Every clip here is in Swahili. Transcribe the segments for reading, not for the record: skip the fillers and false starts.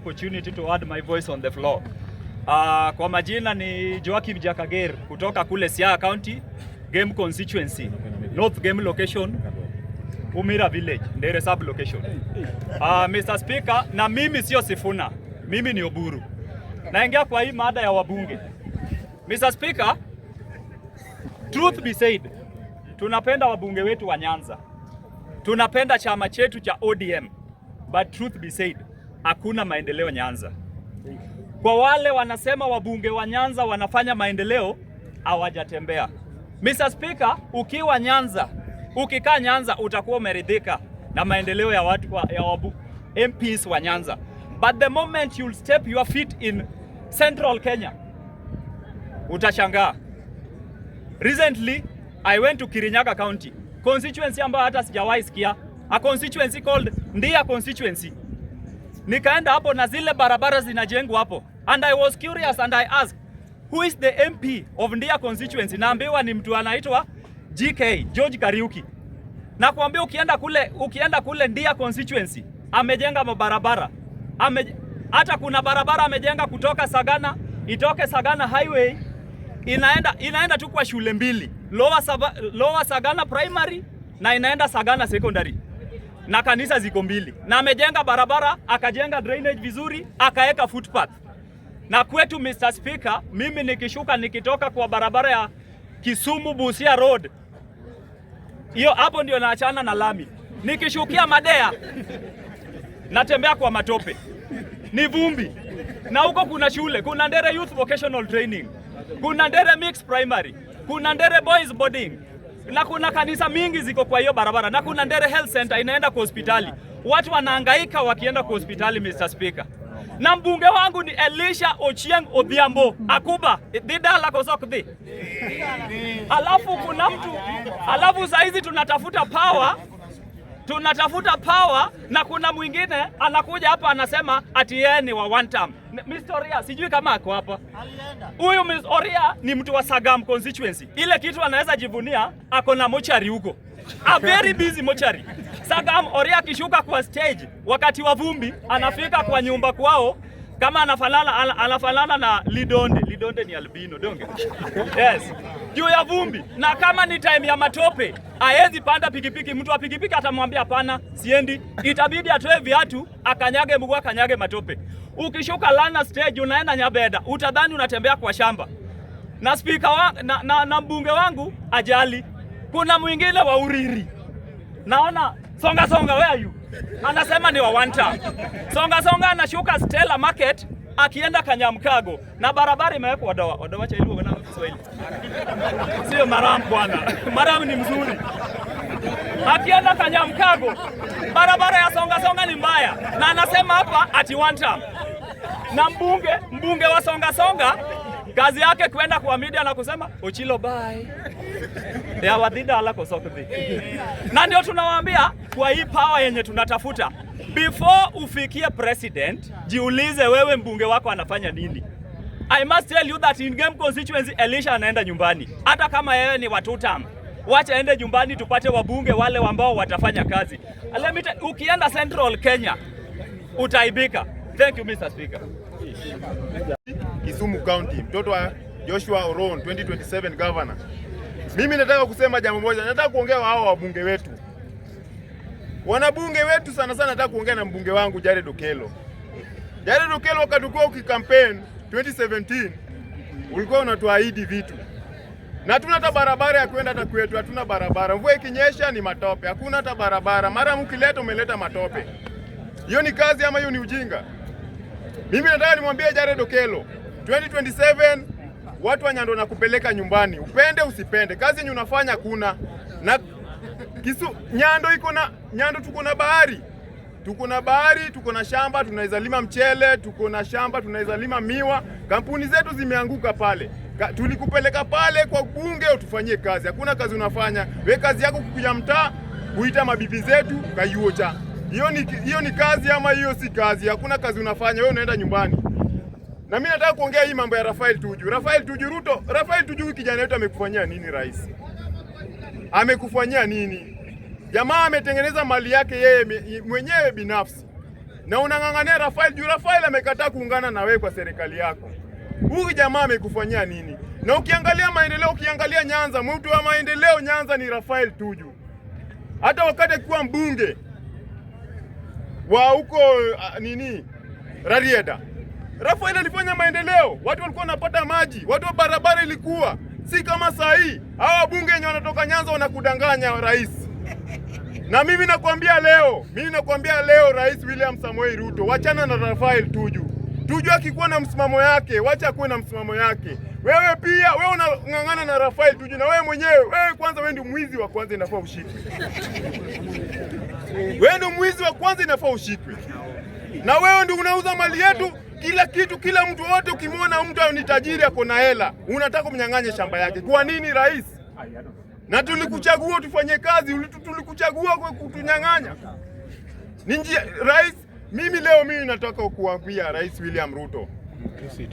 Opportunity to add my voice on the floor. Kwa majina ni Joakim Jakager kutoka kule Siaya County, Game Constituency, North Game Location, Umira Village, Ndere Sub Location. Mr. Speaker, na mimi sio Sifuna, mimi ni Oburu. Naingia kwa hii mada ya wabunge. Mr. Speaker, truth be said, tunapenda wabunge wetu wa Nyanza. Tunapenda chama chetu cha ODM. But truth be said, hakuna maendeleo Nyanza. Kwa wale wanasema wabunge wa Nyanza wanafanya maendeleo, hawajatembea. Mr. Speaker, ukiwa Nyanza, ukikaa Nyanza utakuwa umeridhika na maendeleo ya watu ya MPs wa Nyanza. But the moment you'll step your feet in Central Kenya, utashangaa. Recently, I went to Kirinyaga County, constituency ambayo hata sijawahi sikia, a constituency called Ndia constituency. Nikaenda hapo na zile barabara zinajengwa hapo. And I was curious and I asked, who is the MP of Ndia constituency? Naambiwa ni mtu anaitwa GK, George Kariuki. Na kuambia ukienda kule Ndia constituency, amejenga mabarabara. Hata kuna barabara amejenga kutoka Sagana, itoke Sagana highway, inaenda tu kwa shule mbili. Lower Sagana primary na inaenda Sagana secondary. Na kanisa ziko mbili. Na amejenga barabara, akajenga drainage vizuri, akaeka footpath. Na kwetu Mr. Speaker, mimi nikishuka nikitoka kwa barabara ya Kisumu Busia Road, hiyo hapo ndio naachana na lami. Nikishukia Madea, natembea kwa matope. Ni vumbi. Na huko kuna shule, kuna Ndere Youth Vocational Training, kuna Ndere Mixed Primary, kuna Ndere Boys Boarding, na kuna kanisa mingi ziko kwa hiyo barabara, na kuna Ndere Health Center inaenda kwa hospitali. Watu wanahangaika wakienda kwa hospitali, Mr. Speaker. Na mbunge wangu ni Elisha Ochieng Odhiambo Akuba Didala Kosokdi. Alafu kuna mtu, alafu saizi tunatafuta power na kuna mwingine anakuja hapa anasema ati yeye ni wa one term. Mr. Oria sijui kama ako hapa. Huyu Mr. Oria ni mtu wa Sagam constituency. Ile kitu anaweza jivunia, ako na mochari huko. A very busy mochari. Sagam Oria akishuka kwa stage wakati wa vumbi, anafika kwa nyumba kwao kama anafanana na Lidonde. Lidonde ni albino, donge. Yes. Juu ya vumbi. Na kama ni time ya matope, haezi panda pikipiki. Mtu wa pikipiki atamwambia hapana, siendi. Itabidi atoe viatu, akanyage mguu, akanyage matope. Ukishuka Lana stage unaenda Nyabeda, utadhani unatembea kwa shamba. Na speaker na mbunge wangu ajali. Kuna mwingine wa Uriri. Naona songa where are you? Anasema ni wa one term. Songa anashuka Stella Market akienda Kanyamkago na barabara imewekwa wadawa cha ilivyo na Kiswahili. Sio Maram bwana. Maram ni mzuri. Akienda Kanyamkago barabara ya songa ni mbaya na anasema hapa ati one term. Na mbunge wa songa kazi yake kwenda kwa media na kusema Ochilo bye. Ya wadhida ala Kosokdi. Na ndio tunawaambia kwa hii power yenye tunatafuta, before ufikie president, jiulize wewe mbunge wako anafanya nini. I must tell you that in Game constituency Elisha anaenda nyumbani. Hata kama yeye ni wa two term, wacha aende nyumbani tupate wabunge wale ambao watafanya kazi. Ukienda Central Kenya utaibika. Thank you Mr. Speaker. Kisumu County, mtoto wa Joshua Oron, 2027 governor. Mimi nataka kusema jambo moja, nataka kuongea hao wabunge wetu. Wanabunge wetu sana nataka kuongea na mbunge wangu Jared Okello. Jared Okello, wakati ulikuwa ukikampeni 2017, ulikuwa unatuahidi vitu. Na hatuna hata barabara ya kwenda hata kwetu, hatuna barabara. Mvua ikinyesha ni matope, hakuna hata barabara. Mara mkileta umeleta matope. Hiyo ni kazi ama hiyo ni ujinga? Mimi nataka nimwambie Jared Okello, 2027 watu wa Nyando na kupeleka nyumbani. Upende usipende, kazi yenye unafanya kuna. Na Nyando iko na tuko na bahari. Tuko na bahari, tuko na shamba, tunaweza lima mchele, tuko na shamba, tunaweza lima miwa. Kampuni zetu zimeanguka pale. Tulikupeleka pale kwa bunge utufanyie kazi. Hakuna kazi unafanya. We kazi yako kukuja mtaa, kuita mabibi zetu kayuocha. Hiyo ni kazi ama hiyo si kazi? Hakuna kazi unafanya, wewe unaenda nyumbani. Na mimi nataka kuongea hii mambo ya Rafael Tuju. Rafael Tuju kijana wetu amekufanyia nini rais? Amekufanyia nini? Jamaa ametengeneza mali yake yeye mwenyewe binafsi. na unang'ang'ania Rafael juu Rafael amekataa kuungana na wewe kwa serikali yako. Huyu jamaa amekufanyia nini? Na ukiangalia maendeleo, ukiangalia Nyanza, mtu wa maendeleo Nyanza ni Rafael Tuju. Hata wakati akiwa mbunge wa huko Rarieda, Rafael alifanya maendeleo, watu walikuwa wanapata maji, watu wa barabara ilikuwa si kama saa hii. Hawa bunge wenye wanatoka Nyanza wanakudanganya rais. Na mimi nakwambia leo Rais William Samoei Ruto, wachana na Rafael Tuju. Tuju akikuwa na msimamo yake, wacha akuwe na msimamo yake. Wewe pia, wewe unang'ang'ana na Rafael Tuju, na wewe mwenyewe, wewe ndio mwizi wa kwanza inafaa ushikwe. Wewe ndio mwizi wa kwanza inafaa ushikwe. Na wewe ndio unauza mali yetu, kila kitu, kila mtu wote. Ukimwona mtu ni tajiri ako na hela, unataka kumnyang'anya shamba yake. Kwa nini rais? Na tulikuchagua tufanye kazi, tulikuchagua kwa kutunyang'anya. Ni njia rais. Mimi nataka kuambia Rais William Ruto,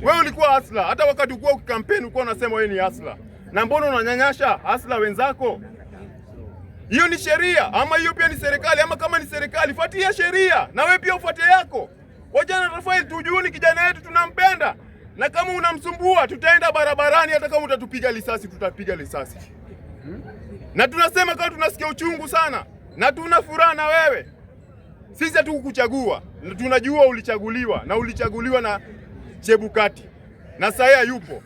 wewe ulikuwa hasla, hata wakati ulikuwa ukikampeni ulikuwa unasema wewe ni hasla. Na mbona unanyanyasha hasla wenzako? Hiyo ni sheria, ama hiyo pia ni serikali? Ama kama ni serikali, fuatia sheria na wewe pia ufuate yako. Wajana Rafael Tuju ni kijana wetu, tunampenda. Na kama unamsumbua, tutaenda barabarani, hata kama utatupiga risasi, tutapiga risasi. Na tunasema kama tunasikia uchungu sana, na tuna furaha na wewe. Sisi hatukukuchagua, tunajua ulichaguliwa, na ulichaguliwa na Chebukati. Na sasa yupo.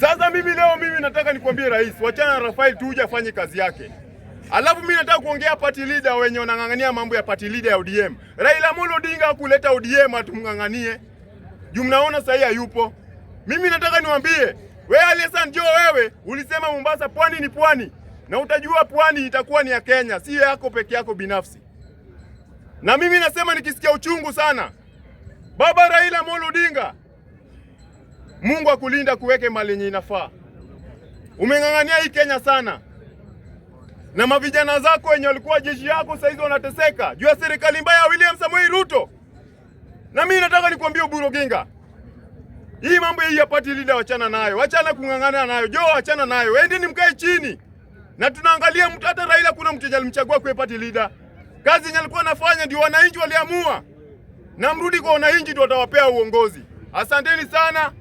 Sasa mimi nataka nikwambie rais, wachana na Rafael Tuju afanye kazi yake. Alafu mimi nataka kuongea party leader wenye wanang'ang'ania mambo ya party leader ya ODM. Raila Amolo Odinga kuleta ODM atumng'ang'anie. Juu mnaona sasa hayupo. Mimi nataka niwaambie, wewe Alison Joe, wewe ulisema Mombasa pwani ni pwani. Na utajua pwani itakuwa ni ya Kenya, si yako peke yako binafsi. Na mimi nasema nikisikia uchungu sana. Baba Raila Amolo Odinga, Mungu akulinda kuweke mali yenye inafaa. Umeng'ang'ania hii Kenya sana. Na mavijana zako wenye walikuwa jeshi yako sasa hizo wanateseka juu ya serikali mbaya ya William Samoei Ruto. Na mimi nataka nikwambie Oburu Oginga, hii mambo hii ya party leader wachana nayo. Wachana kung'ang'ana nayo. Joe wachana nayo. Endeni mkae chini. Na tunaangalia mtu, hata Raila kuna mtu alimchagua kwa party leader. Kazi yenye alikuwa anafanya ndio wananchi waliamua. Na mrudi kwa wananchi ndio watawapea uongozi. Asanteni sana.